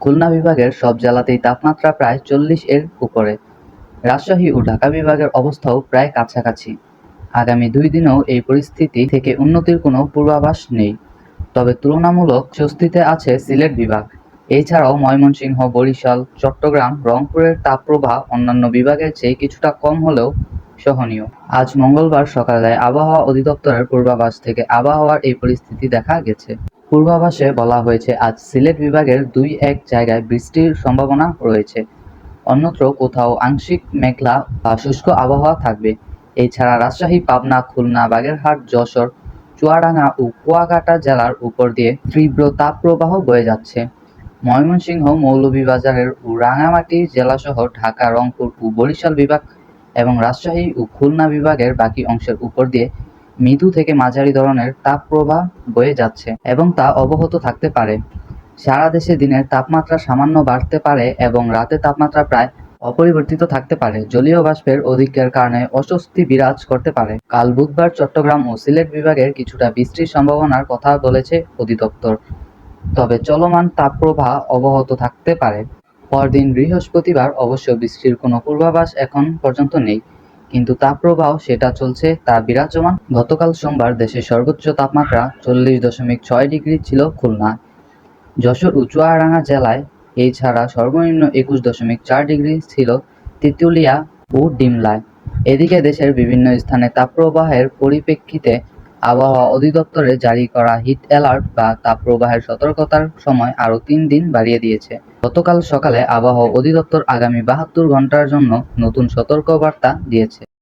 খুলনা বিভাগের সব জেলাতেই তাপমাত্রা প্রায় 40-এর উপরে। রাজশাহী ও ঢাকা বিভাগের অবস্থাও প্রায় কাছাকাছি। আগামী 2 দিনেও এই পরিস্থিতি থেকে উন্নতির কোনো পূর্বাভাস নেই। তবে তুলনামূলক স্বস্তিতে আছে সিলেট বিভাগ। এছাড়াও ময়মনসিংহ, বরিশাল, চট্টগ্রাম, রংপুরের তাপপ্রবাহ অন্যান্য বিভাগের চেয়ে কিছুটা কম হলেও সহনীয়। আজ মঙ্গলবার সকালে আবহাওয়া অধিদপ্তরের পূর্বাভাস থেকে আবহাওয়ার এই পরিস্থিতি দেখা গেছে। পূর্বাভাসে বলা হয়েছে, আজ সিলেট বিভাগের 2-1 জায়গায় বৃষ্টির সম্ভাবনা রয়েছে। অন্যত্র কোথাও আংশিক মেঘলা বা শুষ্ক আবহাওয়া থাকবে। এছাড়া রাজশাহী, পাবনা, খুলনা, বাগেরহাট, যশোর, চুয়াডাঙ্গা ও কুয়াকাটা জেলার উপর দিয়ে তীব্র তাপপ্রবাহ বয়ে যাচ্ছে। ময়মনসিংহ, মৌলভীবাজারের ও রাঙ্গামাটি জেলাসহ ঢাকা, রংপুর ও বরিশাল বিভাগ এবং রাজশাহী ও খুলনা বিভাগের বাকি অংশের উপর দিয়ে মৃদু থেকে মাঝারি ধরনের তাপপ্রবাহ বয়ে যাচ্ছে এবং তা অব্যাহত থাকতে পারে। সারা দেশে দিনের তাপমাত্রা সামান্য বাড়তে পারে এবং রাতে তাপমাত্রা প্রায় অপরিবর্তিত থাকতে পারে। জলীয় বাষ্পের অধিক্যের কারণে অস্বস্তি বিরাজ করতে পারে। কাল বুধবার চট্টগ্রাম ও সিলেট বিভাগের কিছুটা বৃষ্টির সম্ভাবনার কথা বলেছে অধিদপ্তর। তবে চলমান তাপপ্রবাহ অব্যাহত থাকতে পারে। পরদিন বৃহস্পতিবার অবশ্য বৃষ্টির কোনো পূর্বাভাস এখন পর্যন্ত নেই, কিন্তু তাপপ্রবাহ সেটা চলছে, তা বিরাজমান। গতকাল সোমবার দেশের সর্বোচ্চ তাপমাত্রা 40.6 ডিগ্রি ছিল খুলনায়, যশোর ও চুয়াডাঙ্গা জেলায়। এছাড়া সর্বনিম্ন 21.4 ডিগ্রি ছিল তেঁতুলিয়া ও ডিমলায়। এদিকে দেশের বিভিন্ন স্থানে তাপপ্রবাহের পরিপ্রেক্ষিতে আবহাওয়া অধিদপ্তরে জারি করা হিট অ্যালার্ট বা তাপপ্রবাহের সতর্কতার সময় আরও 3 দিন বাড়িয়ে দিয়েছে। গতকাল সকালে আবহাওয়া অধিদপ্তর আগামী 72 ঘণ্টার জন্য নতুন সতর্কবার্তা দিয়েছে।